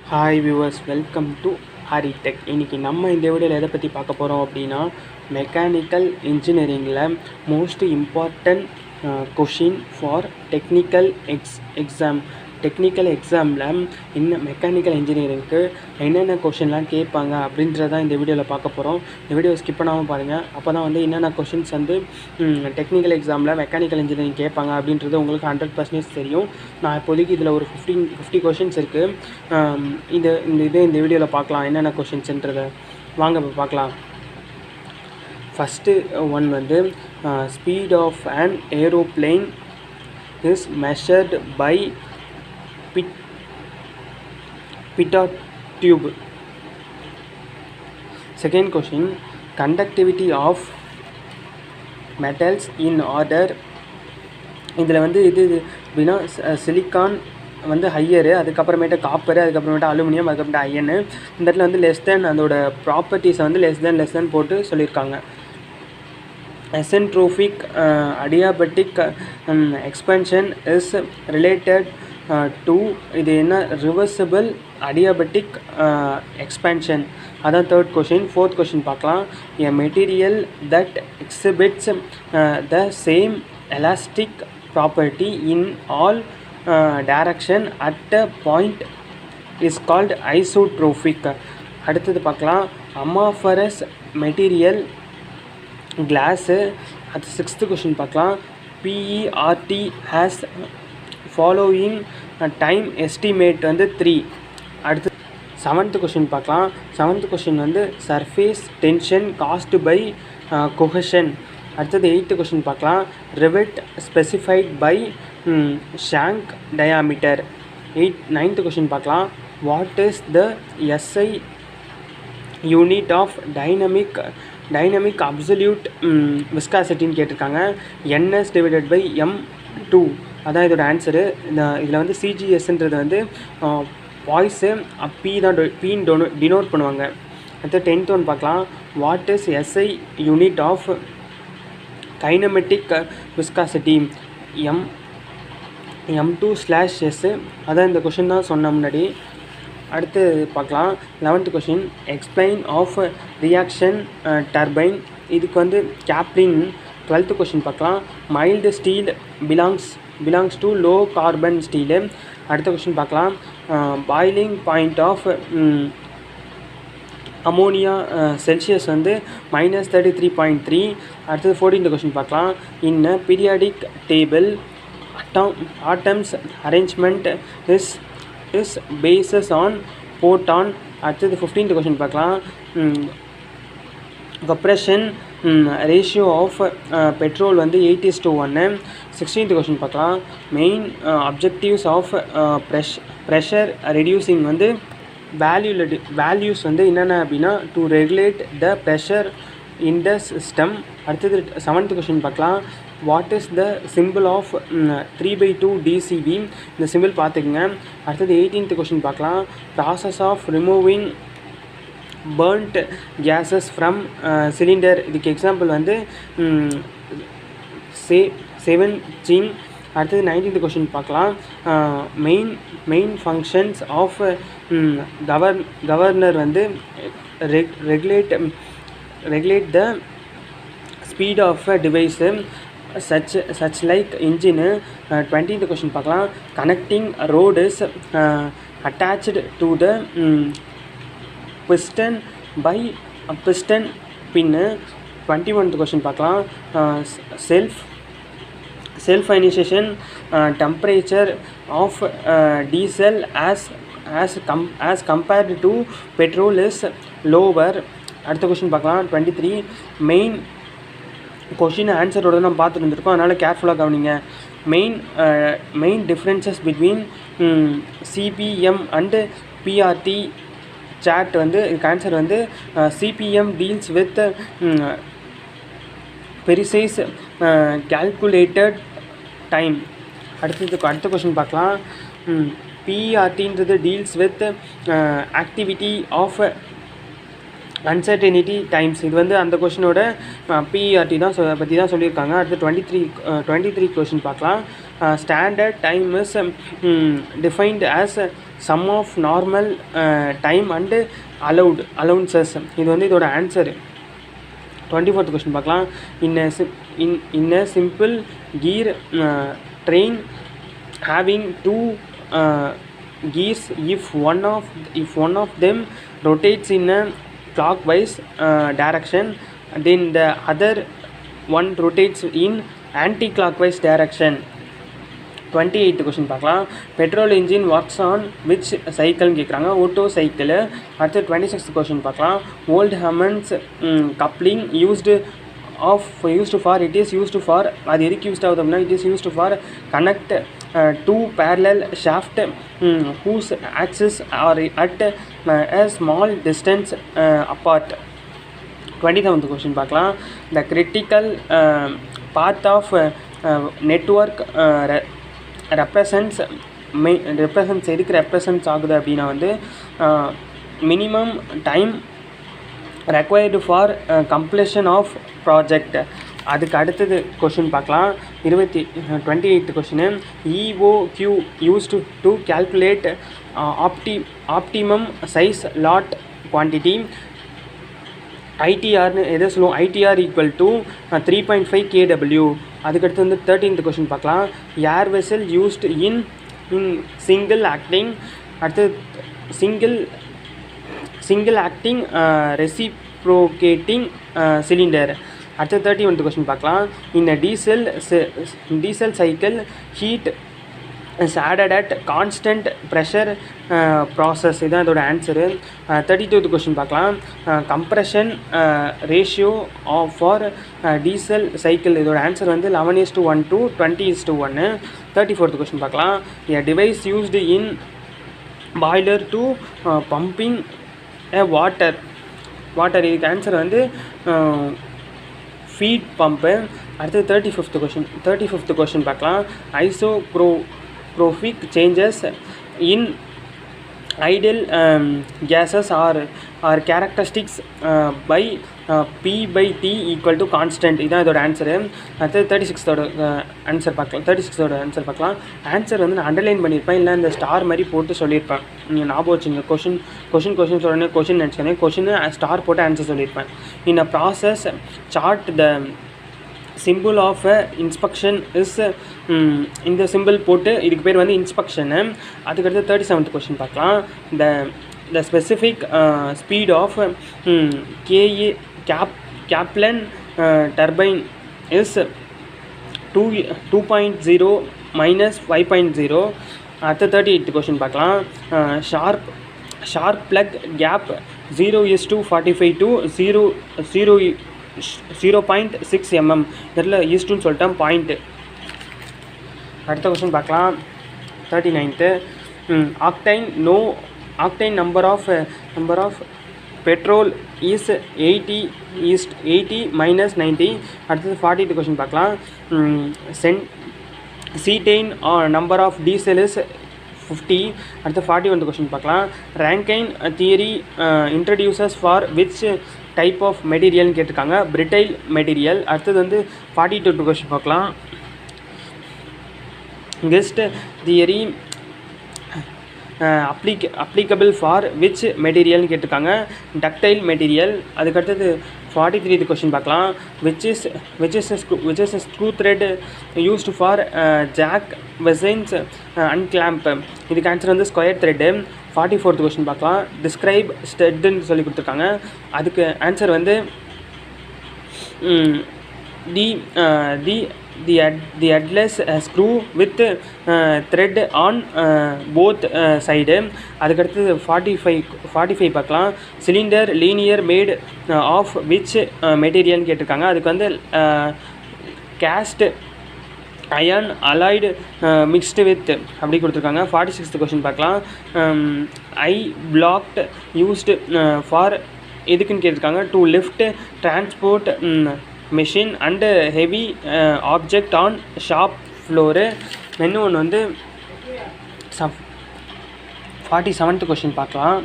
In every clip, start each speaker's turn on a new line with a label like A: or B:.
A: Hi viewers, welcome to HariTech. இன்றைக்கி நம்ம இந்த வீடியோவில் எதை பற்றி பார்க்க போகிறோம் அப்படின்னா, மெக்கானிக்கல் இன்ஜினியரிங்கில் most important question for technical எக்ஸாமில் என்ன மெக்கானிக்கல் இன்ஜினியரிங்க்கு என்னென்ன கொஷின்லாம் கேட்பாங்க அப்படின்றதான் இந்த வீடியோவில் பார்க்க போகிறோம். இந்த வீடியோ ஸ்கிப் பண்ணாமல் பாருங்கள். அப்போ தான் என்னென்ன கொஷின்ஸ் டெக்னிக்கல் எக்ஸாமில் மெக்கானிக்கல் இன்ஜினியரிங் கேட்பாங்க அப்படின்றது உங்களுக்கு 100% தெரியும். நான் இப்போதைக்கு இதில் ஒரு 50 கொஷின்ஸ் இருக்குது. இந்த வீடியோவில் பார்க்கலாம் என்னென்ன கொஷின்ஸ்ன்றதை. வாங்க இப்போ பார்க்கலாம். First one speed of an aeroplane is measured by pitot tube. Second question, conductivity of metals in order. இதில் இது அப்படின்னா சிலிக்கான் ஹையரு, அதுக்கப்புறமேட்டு காப்பரு, அதுக்கப்புறமேட்டு அலுமினியம், அதுக்கப்புறமேட்டு அயனு. இந்த இடத்துல லெஸ் தேன் அதோட ப்ராப்பர்ட்டிஸை லெஸ் தேன் போட்டு சொல்லியிருக்காங்க. எசென்ட்ரோபிக் அடியாபெட்டிக் எக்ஸ்பென்ஷன் இஸ் ரிலேட்டட் டு இது என்ன ரிவர்சிபிள் அடியாபெட்டிக் எக்ஸ்பென்ஷன். அதான் தேர்ட் கொஷின். ஃபோர்த் கொஷின் பார்க்கலாம். A material that exhibits the same elastic property in all direction at a point is called isotropic. அடுத்தது பார்க்கலாம். Amorphous material glass. அது sixth question பார்க்கலாம். PERT has following time estimate 3. அடுத்து seventh question பார்க்கலாம். Seventh question surface tension caused by cohesion. அடுத்தது eighth question பார்க்கலாம். Rivet specified by shank diameter. Ninth question பார்க்கலாம். What is the SI unit of dynamic absolute விஸ்காசிட்டின்னு கேட்டிருக்காங்க. NS divided by M2. அதான் இதோட answer. இதில் CGSன்றது voice பின்னு denote பண்ணுவாங்க. அடுத்து 10th ஒன் பார்க்கலாம். What is SI unit of kinematic viscosity? M2/S. அதான் இந்த கொஷின் தான் சொன்ன முன்னாடி. அடுத்து பார்க்கலாம். 11th question. Explain of reaction turbine. இதுக்கு கேப்லின். 12th கொஷின் பார்க்கலாம். Mild steel belongs to low carbon steel. அடுத்த கொஷின் பார்க்கலாம். Boiling point of ammonia Celsius -33.3. அடுத்தது 14th கொஷின் பார்க்கலாம். In periodic table atoms arrangement is based on proton. அடுத்தது 15th question பார்க்கலாம். Compression ratio of petrol 8:1. 16th question பார்க்கலாம். Main objectives of pressure reducing valves என்னென்ன அப்படின்னா to regulate the pressure in the system. அடுத்தது 7th question பார்க்கலாம். What is the symbol of 3/2 DCV? இந்த symbol பார்த்துக்குங்க. அடுத்தது 18th கொஷின் பார்க்கலாம். Process of removing burnt gases from cylinder. இதுக்கு example scavenging. அடுத்தது 19th கொஷின் பார்க்கலாம். Main functions of governor regulate the speed of device such like engine. 20th question பார்க்கலாம். Connecting rod is attached to the piston by piston pin. 21th question பார்க்கலாம். Self ionization temperature of diesel as compared to petrol is lower. அடுத்த question பார்க்கலாம். 23. Main question ஆன்சரோட நம்ம பார்த்துட்டு இருந்திருக்கோம், அதனால் கேர்ஃபுல்லாக கவனிங்க. Main differences between CPM and PRT chart இதுக்கு answer CPM deals with precise calculated time. அடுத்த கொஷின் பார்க்கலாம். PRTன்றது deals with activity of uncertainty times இது வந்து அந்த கொஷினோட பிஇஆர்டி தான் பற்றி தான் சொல்லியிருக்காங்க. அடுத்து 23 கொஷின் பார்க்கலாம். Standard time is defined as sum of normal time and allowances. இது வந்து இதோட ஆன்சர். 24th கொஷின் பார்க்கலாம். In a simple gear train having two gears, if one of them rotates in a clockwise direction, then the other one rotates in anti-clockwise direction. 28th question பார்க்கலாம். Petrol engine works on which சைக்கிள்னு கேட்குறாங்க. Otto cycle. அடுத்து 26th question பார்க்கலாம். Oldham's coupling used for it is used for அது எதுக்கு used ஆகுது அப்படின்னா it is used for connect two parallel shaft whose axes are at a small distance apart. 27th question பார்க்கலாம். the critical path of network represents எதுக்கு represents ஆகுது அப்படின்னா வந்து minimum time required for completion of project. அதுக்கு அடுத்தது question பார்க்கலாம். 28th question. EOQ used to calculate optimum size lot quantity. ஐடிஆர்னு எதை சொல்லுவோம்? IDR equal to 3.5 kW. அதுக்கடுத்து வந்து 13th கொஷின் பார்க்கலாம். Air vessel used in single acting. அடுத்து சிங்கிள் ஆக்டிங் ரெசிப்ரோகேட்டிங் சிலிண்டர். அடுத்து 31th கொஷின் பார்க்கலாம். In diesel cycle heat is added at constant pressure process. இதுதான் இதோட ஆன்சரு. 32th கொஷின் பார்க்கலாம். Compression ratio for diesel cycle. இதோட answer வந்து 11:1 to 20:1. 34th question பார்க்கலாம். a device used in boiler to pumping a water. இதுக்கு answer வந்து feed pump. அடுத்து 35th question பார்க்கலாம். Isobaric changes in ideal gases are characteristics by P/T equal to constant. இதுதான் இதோட answer. அடுத்து 36th answer பார்க்கலாம். Answer வந்து நான் அண்டர்லைன் பண்ணியிருப்பேன், இல்லை இந்த ஸ்டார் மாதிரி போட்டு சொல்லியிருப்பேன். நீங்கள் ஞாபகம் வச்சுங்க. கொஷின் சொல்கிறேன், கொஷின் நினச்சிக்கிறேன், கொஷின் ஸ்டார் போட்டு ஆன்சர் சொல்லியிருப்பேன். In a process chart the symbol of inspection is. இந்த சிம்பிள் போட்டு இதுக்கு பேர் வந்து இன்ஸ்பெக்ஷனு. அதுக்கடுத்து 37th கொஷின் பார்க்கலாம். the specific speed of Kaplan turbine is 2.0 minus 5.0. அடுத்து 38th கொஷின் பார்க்கலாம். Sharp plug gap 0:45 to 0.6 mm. இதில் ஈஸ்ட்டுன்னு சொல்லிட்டேன் பாயிண்ட்டு. அடுத்த கொஷின் பார்க்கலாம். 39th. octane number of petrol is 80 minus 90. அடுத்தது 40th கொஷின் பார்க்கலாம். cetane number of diesel is 50. அடுத்து 41th question பார்க்கலாம். Rankine theory introduces for which type of மெட்டீரியல்னு கேட்டிருக்காங்க. brittle material. அடுத்தது வந்து 42th கொஷின் பார்க்கலாம். Guest theory applicable for which மெட்டீரியல்னு கேட்டிருக்காங்க. Ductile material. அதுக்கடுத்தது 43th கொஷின் பார்க்கலாம். which is a screw thread used for jack vessels and clamp. இதுக்கு answer வந்து square thread. 44th question பார்க்கலாம். டிஸ்கிரைப் ஸ்டெட்னு சொல்லி கொடுத்துருக்காங்க. அதுக்கு ஆன்சர் வந்து the headless screw with thread on both side. அதுக்கடுத்து 45 பார்க்கலாம். Cylinder liner made of which மெட்டீரியல்னு கேட்டிருக்காங்க. அதுக்கு வந்து cast iron alloyed mixed with அப்படி கொடுத்துருக்காங்க. 46th கொஷின் பார்க்கலாம். ஐ blocked used for எதுக்குன்னு கேட்டிருக்காங்க. To lift transport machine and heavy object on shop floor. இன்னும் ஒன்று வந்து 47th கொஷின் பார்க்கலாம்.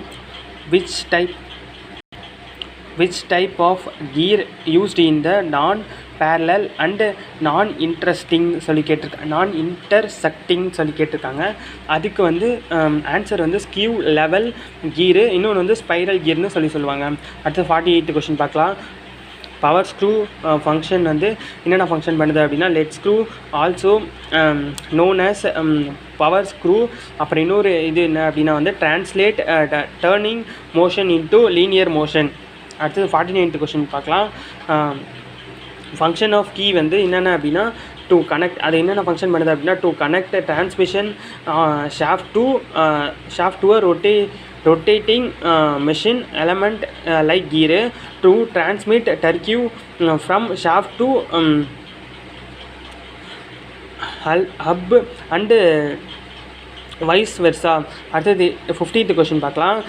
A: Which type of gear used in the non parallel and நான் இன்டர்செக்டிங் சொல்லி கேட்டிருக்காங்க. அதுக்கு வந்து ஆன்சர் வந்து ஸ்கியூ லெவல் கீரு, இன்னொன்று வந்து ஸ்பைரல் கீர்னு சொல்லுவாங்க. அடுத்து 48 கொஷின் பார்க்கலாம். பவர் ஸ்க்ரூ ஃபங்க்ஷன் வந்து என்னென்ன ஃபங்க்ஷன் பண்ணுது அப்படின்னா, let screw also known as power screw. அப்புறம் இன்னொரு இது என்ன அப்படின்னா வந்து translate turning motion into linear motion. அடுத்தது 49 கொஷின் பார்க்கலாம். ஃபங்க்ஷன் ஆஃப் கீ வந்து என்னென்ன அப்படின்னா டு கனெக்ட், அது என்னென்ன ஃபங்க்ஷன் பண்ணுது அப்படின்னா to connect transmission shaft to rotating machine element like gear to transmit torque from shaft to hub and vice versa. அடுத்தது 50th கொஷின் பார்க்கலாம்.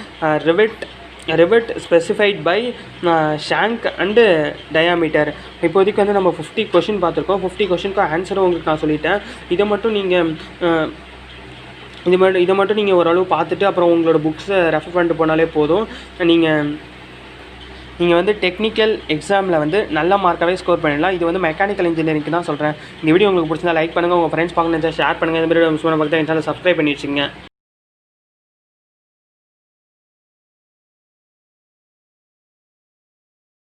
A: Rivet specified by shank and diameter. இப்போதைக்கு வந்து நம்ம 50 question பார்த்துருக்கோம். 50 கொஷினுக்கு ஆன்சரும் உங்களுக்கு நான் சொல்லிட்டேன். இதை மட்டும் நீங்கள் ஓரளவு பார்த்துட்டு அப்புறம் உங்களோட புக்ஸை ரெஃபர் பண்ணிட்டு போனாலே போதும். நீங்கள் வந்து டெக்னிக்கல் எக்ஸாமில் வந்து நல்ல மார்க்காகவே ஸ்கோர் பண்ணிடலாம். இது வந்து மெக்கானிக்கல் இன்ஜினியரிங்க்கு தான் சொல்கிறேன். இந்த வீடியோ உங்களுக்கு பிடிச்சிருந்தா லைக் பண்ணுங்கள், உங்கள் ஃப்ரெண்ட்ஸ் பார்க்கணும் ஷேர் பண்ணுங்கள். இந்த மாதிரி மிஸ் பண்ண பார்த்து என் சேனல் சப்ஸ்கிரைப் பண்ணி வச்சுங்க.